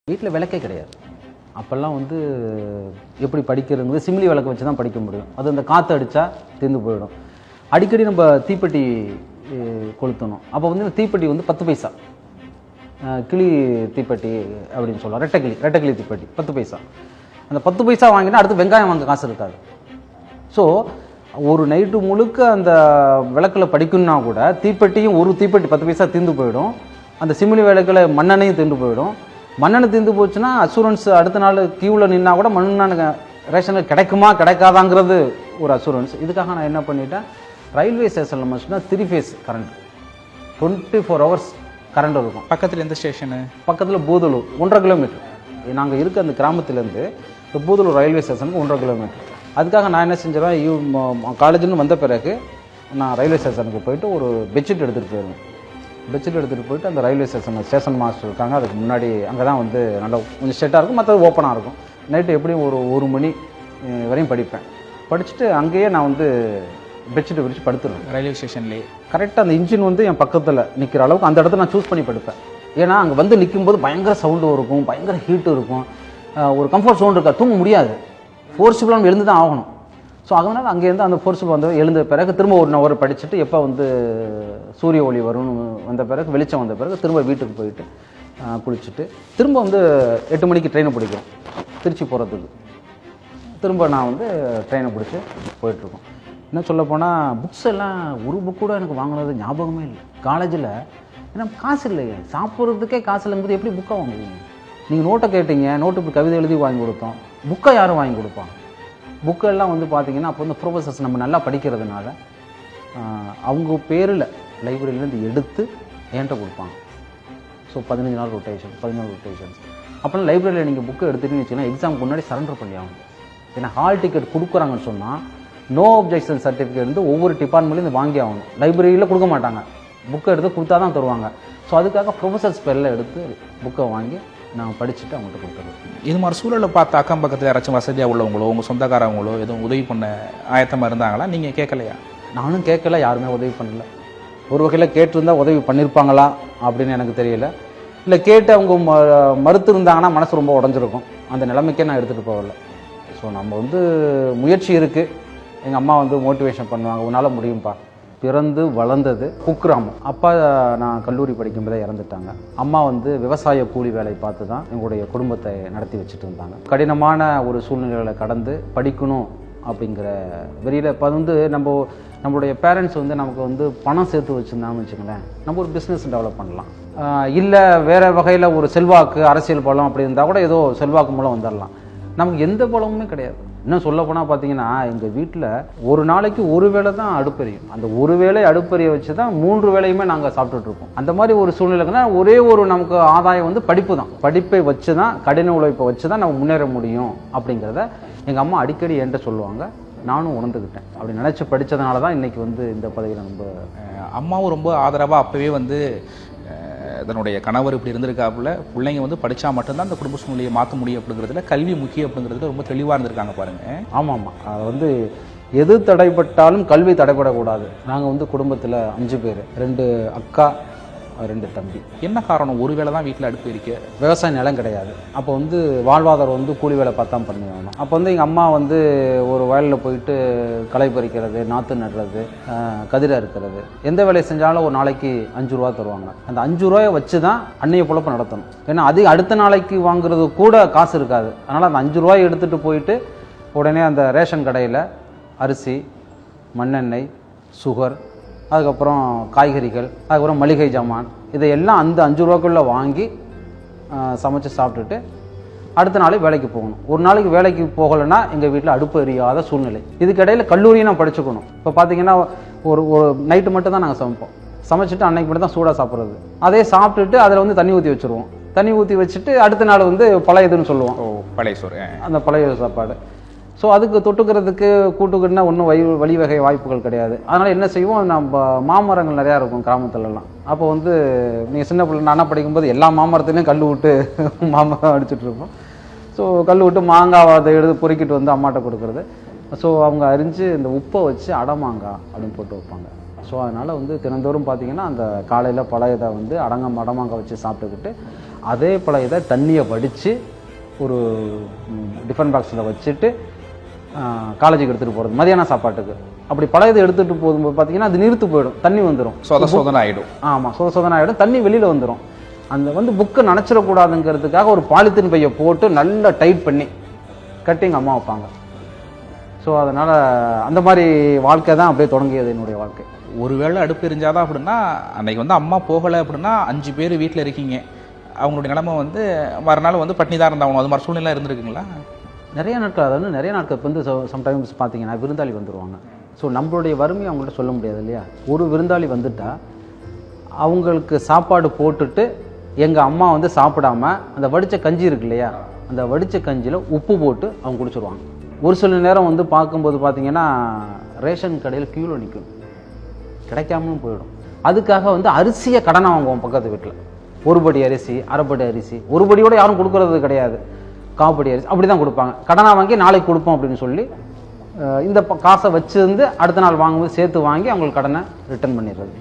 வீட்டில் விளக்கே கிடையாது. அப்போல்லாம் வந்து எப்படி படிக்கிறதுங்கிறது சிம்லி விளக்கு வச்சு தான் படிக்க முடியும். அது அந்த காற்று அடித்தா தீர்ந்து போயிடும். அடிக்கடி நம்ம தீப்பெட்டி கொளுத்தணும். அப்போ வந்து தீப்பெட்டி வந்து 10 பைசா, கிளி தீப்பெட்டி அப்படின்னு சொல்லுவோம். ரெட்டக்கிளி தீப்பெட்டி 10 பைசா. அந்த 10 பைசா வாங்கினா அடுத்து வெங்காயம் வாங்க காசு இருக்காது. ஸோ ஒரு நைட்டு முழுக்க அந்த விளக்கில் படிக்கணுன்னா கூட தீப்பெட்டியும் ஒரு தீப்பெட்டி 10 பைசா தீர்ந்து போயிடும். அந்த சிமிலி விளக்கில் மண்ணெண்ணையும் தீர்ந்து போயிடும். மண்ணெண்ணெய் தீர்ந்து போச்சுன்னா அசூரன்ஸ் அடுத்த நாள் கியூவில் நின்னா கூட மண்ணெண்ணெய் ரேஷனில் கிடைக்குமா கிடைக்காதாங்கிறது ஒரு அசூரன்ஸ். இதுக்காக நான் என்ன பண்ணிட்டேன், ரயில்வே ஸ்டேஷனில் மட்டும்தான் 3 ஃபேஸ் கரண்ட், 24 ஹவர்ஸ் கரண்ட் இருக்கும். பக்கத்தில் எந்த ஸ்டேஷனு? பக்கத்தில் பூதலூர் 1.5 கிலோமீட்டர். நாங்கள் இருக்க அந்த கிராமத்துலேருந்து இந்த பூதலூர் ரயில்வே ஸ்டேஷனுக்கு 1.5 கிலோமீட்டர். அதுக்காக நான் என்ன செஞ்சிடறேன், காலேஜ்னு வந்த பிறகு நான் ரயில்வே ஸ்டேஷனுக்கு போயிட்டு ஒரு பெட்ஷீட் எடுத்துகிட்டு போயிடுவேன். பெட்ஷீட் எடுத்துகிட்டு போயிட்டு அந்த ரயில்வே ஸ்டேஷன் மாஸ்டர் இருக்காங்க, அதுக்கு முன்னாடி அங்கே தான் வந்து நல்லா கொஞ்சம் செட்டாக இருக்கும், மற்றது ஓப்பனாக இருக்கும். நைட்டு எப்படியும் ஒரு 1 மணி வரையும் படிப்பேன். படிச்சுட்டு அங்கேயே நான் வந்து பெட்ஷீட்டை விரித்து படுத்துருவேன். ரயில்வே ஸ்டேஷன்லேயே கரெக்டாக அந்த இன்ஜின் வந்து என் பக்கத்தில் நிற்கிற அளவுக்கு அந்த இடத்த நான் சூஸ் பண்ணி படுப்பேன். ஏன்னா அங்கே வந்து நிற்கும்போது பயங்கர சவுண்டும் இருக்கும், பயங்கர ஹீட்டும் இருக்கும், ஒரு கம்ஃபர்ட் சவுண்ட் இருக்கா, தூங்க முடியாது, ஃபோர்ஸிபிளாக நம்ம எழுந்து தான் ஆகணும். ஸோ அதனால் அங்கேருந்து அந்த ஃபோர்ஸிபிள் வந்து எழுந்த பிறகு திரும்ப 1 ஹவர் படிச்சுட்டு எப்போ வந்து சூரிய ஒளி வரும்னு வந்த பிறகு வெளிச்சம் வந்த பிறகு திரும்ப வீட்டுக்கு போயிட்டு குளிச்சுட்டு திரும்ப வந்து 8 மணிக்கு ட்ரெயினை பிடிக்கும் திருச்சி போகிறதுக்கு. திரும்ப நான் வந்து ட்ரெயினை பிடிச்சி போயிட்டுருக்கோம். என்ன சொல்ல போனால் புக்ஸ் எல்லாம் ஒரு புக் கூட எனக்கு வாங்கினது ஞாபகமே இல்லை. காலேஜில் ஏன்னா காசு இல்லையே, சாப்பிட்றதுக்கே காசு இல்லைங்கும்போது எப்படி புக்கை வாங்குவீங்க? நீங்கள் நோட்டை கேட்டீங்க, நோட்டு இப்படி கவிதை எழுதி வாங்கி கொடுத்தோம், புக்கை யாரும் வாங்கி கொடுப்பாங்க? புக்கெல்லாம் வந்து பார்த்திங்கன்னா அப்போ வந்து ப்ரொஃபஸர்ஸ் நம்ம நல்லா படிக்கிறதுனால அவங்க பேரில் லைப்ரரியிலேருந்து எடுத்து என்கிட்ட கொடுப்பாங்க. ஸோ 15 நாள் ரொட்டேஷன், 14 ரொட்டேஷன்ஸ். அப்போலாம் லைப்ரரியில் நீங்கள் புக்கை எடுத்துகிட்டுன்னு வச்சிங்கன்னா எக்ஸாமுக்கு முன்னாடி சரண்டர் பண்ணி ஆகணும். ஏன்னா ஹால் டிக்கெட் கொடுக்குறாங்கன்னு சொன்னால் நோ அப்ஜெக்ஷன் சர்டிஃபிகேட் வந்து ஒவ்வொரு டிபார்ட்மெண்ட்லேருந்து வாங்கி ஆகணும். லைப்ரரியில் கொடுக்க மாட்டாங்க, புக்கை எடுத்து கொடுத்தா தான் தருவாங்க. ஸோ அதுக்காக ப்ரொஃபஸர்ஸ் பேரில் எடுத்து புக்கை வாங்கி நான் படிச்சுட்டு அவங்கள்ட்ட கொடுத்துருவேன். இது மாதிரி சூழலை பார்த்து அக்கம் பக்கத்தில் யாராச்சும் வசதியாக உள்ளவங்களோ உங்கள் சொந்தக்காரவங்களோ எதுவும் உதவி பண்ண ஆயத்தமாக இருந்தாங்களா? நீங்கள் கேட்கலையா? நானும் கேட்கல, யாருமே உதவி பண்ணல. ஒரு வகையில் கேட்டிருந்தால் உதவி பண்ணியிருப்பாங்களா அப்படின்னு எனக்கு தெரியல. இல்லை கேட்டு அவங்க மறுத்து இருந்தாங்கன்னா மனசு ரொம்ப உடஞ்சிருக்கும். அந்த நிலைமைக்கே நான் எடுத்துகிட்டு போகல. ஸோ நம்ம வந்து முயற்சி இருக்குது. எங்கள் அம்மா வந்து மோட்டிவேஷன் பண்ணுவாங்க, உன்னால் முடியும்ப்பா. பிறந்து வளர்ந்தது குக்கிராமம். அப்பா நான் கல்லூரி படிக்கும்போதே இறந்துட்டாங்க. அம்மா வந்து விவசாய கூலி வேலை பார்த்து தான் எங்களுடைய குடும்பத்தை நடத்தி வச்சுட்டு இருந்தாங்க. கடினமான ஒரு சூழ்நிலைகளை கடந்து படிக்கணும் அப்படிங்கிற வெறியில் இப்போ வந்து நம்மளுடைய பேரண்ட்ஸ் வந்து நமக்கு வந்து பணம் சேர்த்து வச்சுருந்தாங்கன்னு வச்சுங்களேன், நம்ம ஒரு பிஸ்னஸ் டெவலப் பண்ணலாம். இல்லை வேறு வகையில் ஒரு செல்வாக்கு, அரசியல் பலம் அப்படி இருந்தால் கூட ஏதோ செல்வாக்கு மூலம் வந்துடலாம். நமக்கு எந்த பலமுமே கிடையாது. இன்னும் சொல்ல போனால் பார்த்தீங்கன்னா எங்கள் வீட்டில் ஒரு நாளைக்கு ஒரு வேளை தான் அடுப்பெரியும். அந்த ஒரு வேளை அடுப்பெரிய வச்சு தான் 3 வேளையுமே நாங்கள் சாப்பிட்டுட்ருக்கோம். அந்த மாதிரி ஒரு சூழ்நிலைக்குன்னா ஒரே ஒரு நமக்கு ஆதாயம் வந்து படிப்பு தான். படிப்பை வச்சு தான், கடின உழைப்பை வச்சு தான் நம்ம முன்னேற முடியும் அப்படிங்கிறத எங்கள் அம்மா அடிக்கடி என்கிட்ட சொல்லுவாங்க. நானும் உணர்ந்துக்கிட்டேன். அப்படி நினச்சி படித்ததுனால தான் இன்றைக்கி வந்து இந்த பதவியில் ரொம்ப அம்மாவும் ரொம்ப ஆதரவாக அப்போவே வந்து இதனுடைய கணவர் இப்படி இருந்திருக்காப்புல, பிள்ளைங்க வந்து படித்தா மட்டும்தான் அந்த குடும்ப சூழ்நிலையை மாற்ற முடியும் அப்படிங்கிறதுல, கல்வி முக்கியம் அப்படிங்கிறதுல ரொம்ப தெளிவாக இருந்திருக்காங்க பாருங்கள். ஆமாம், அதை வந்து எது தடைப்பட்டாலும் கல்வி தடைப்படக்கூடாது. நாங்கள் வந்து குடும்பத்தில் 5 பேர், 2 அக்கா 2 தம்பி. என்ன காரணம்? ஒரு வேளை தான் வீட்டில் அடுப்பு இருக்கு, விவசாய நிலம் கிடையாது. அப்போ வந்து வாழ்வாதாரம் வந்து கூலி வேலை பார்த்தா பண்ணி ஆகணும். அப்போ வந்து எங்கள் அம்மா வந்து ஒரு வயலில் போயிட்டு களை பறிக்கிறது, நாற்று நடுறது, கதிரை இருக்கிறது, எந்த வேலையை செஞ்சாலும் ஒரு நாளைக்கு 5 ரூபா தருவாங்க. அந்த 5 ரூபாயை வச்சு தான் அன்னைய பொழப்பு நடத்தணும். ஏன்னா அது அடுத்த நாளைக்கு வாங்குறது கூட காசு இருக்காது. அதனால் அந்த 5 ரூபாயை எடுத்துகிட்டு போயிட்டு உடனே அந்த ரேஷன் கடையில் அரிசி, மண்ணெண்ணெய், சுகர், அதுக்கப்புறம் காய்கறிகள், அதுக்கப்புறம் மளிகை ஜாமான், இதையெல்லாம் அந்த 5 ரூபாக்குள்ளே வாங்கி சமைச்சு சாப்பிட்டுட்டு அடுத்த நாளே வேலைக்கு போகணும். ஒரு நாளைக்கு வேலைக்கு போகலைன்னா எங்கள் வீட்டில் அடுப்பு எரியாத சூழ்நிலை. இதுக்கிடையில் கல்லூரியும் நான் படிச்சுக்கணும். இப்போ பார்த்தீங்கன்னா ஒரு நைட்டு மட்டும் தான் நாங்கள் சமைப்போம். சமைச்சிட்டு அன்னைக்கு மட்டும் தான் சூடாக சாப்பிட்றது. அதே சாப்பிட்டுட்டு அதில் வந்து தண்ணி ஊற்றி வச்சுருவோம். தண்ணி ஊற்றி வச்சுட்டு அடுத்த நாள் வந்து பழையதுன்னு சொல்லுவோம். பழைய சோறு, அந்த பழைய சாப்பாடு. ஸோ அதுக்கு தொட்டுக்கிறதுக்கு கூட்டுக்குன்னா ஒன்றும் வழிவகை வாய்ப்புகள் கிடையாது. அதனால் என்ன செய்வோம், நம்ம மாமரங்கள் நிறையா இருக்கும் கிராமத்துலலாம். அப்போ வந்து நீங்கள் சின்ன பிள்ளை நானாக படிக்கும்போது எல்லா மாமரத்துலேயும் கல் விட்டு மாமரம் அடிச்சுட்ருப்போம். ஸோ கல் விட்டு மாங்காவை அதை எடுத்து பொறுக்கிட்டு வந்து அம்மாட்ட கொடுக்குறது. ஸோ அவங்க அரிஞ்சு இந்த உப்பை வச்சு அடமாங்காய் அப்படின்னு போட்டு வைப்பாங்க. ஸோ அதனால் வந்து தினந்தோறும் பார்த்திங்கன்னா அந்த காலையில் பழையதை வந்து அடமாங்காய் வச்சு சாப்பிட்டுக்கிட்டு அதே பழையதை தண்ணியை வடித்து ஒரு டிஃபன் பாக்ஸில் வச்சுட்டு காலேஜுக்கு எடுத்துகிட்டு போகிறது மதியான சாப்பாட்டுக்கு. அப்படி பழையதை எடுத்துகிட்டு போகும்போது பார்த்தீங்கன்னா அது நீர்த்து போயிடும், தண்ணி வந்துடும், சோதனை ஆகிடும். ஆமாம், சோதனை ஆகிடும், தண்ணி வெளியில் வந்துடும். அந்த புக்கை நனைச்சிடக்கூடாதுங்கிறதுக்காக ஒரு பாலித்தீன் பையை போட்டு நல்லா டைட் பண்ணி கட்டி எங்கள் அம்மா வைப்பாங்க. ஸோ அதனால் அந்த மாதிரி வாழ்க்கை தான் அப்படியே தொடங்கியது என்னுடைய வாழ்க்கை. ஒருவேளை அடுப்பு எரிஞ்சாதான் அப்படின்னா அன்னைக்கு வந்து அம்மா போகலை அப்படின்னா 5 பேர் வீட்டில் இருக்கீங்க, அவங்களுடைய நிலைமை வந்து மறுநாள் வந்து பட்னி தான் இருந்தாகணும், அது மாதிரி சூழ்நிலை இருந்திருக்குங்களா? நிறைய நாட்கள், அதாவது நிறைய நாட்கள் வந்து சம்டைம்ஸ் பார்த்தீங்கன்னா விருந்தாளி வந்துடுவாங்க. ஸோ நம்மளுடைய வறுமையை அவங்கள்ட்ட சொல்ல முடியாது இல்லையா. ஒரு விருந்தாளி வந்துட்டால் அவங்களுக்கு சாப்பாடு போட்டுட்டு எங்கள் அம்மா வந்து சாப்பிடாம அந்த வடித்த கஞ்சி இருக்கு இல்லையா, அந்த வடித்த கஞ்சியில் உப்பு போட்டு அவங்க குடிச்சிருவாங்க. ஒரு சில நேரம் வந்து பார்க்கும்போது பார்த்தீங்கன்னா ரேஷன் கடையில் க்யூவில் நிற்கும், கிடைக்காமலும் போயிடும். அதுக்காக வந்து அரிசியை கடனை வாங்குவோம் பக்கத்து வீட்டில். ஒரு படி அரிசி, அரைப்படி அரிசி, ஒரு படியோடு யாரும் கொடுக்கறது கிடையாது, காப்படி அரிசி அப்படி தான் கொடுப்பாங்க. கடனாக வாங்கி நாளைக்கு கொடுப்போம் அப்படின்னு சொல்லி இந்த காசை வச்சுருந்து அடுத்த நாள் வாங்கும்போது சேர்த்து வாங்கி அவங்களுக்கு கடனை ரிட்டர்ன் பண்ணிடுறது.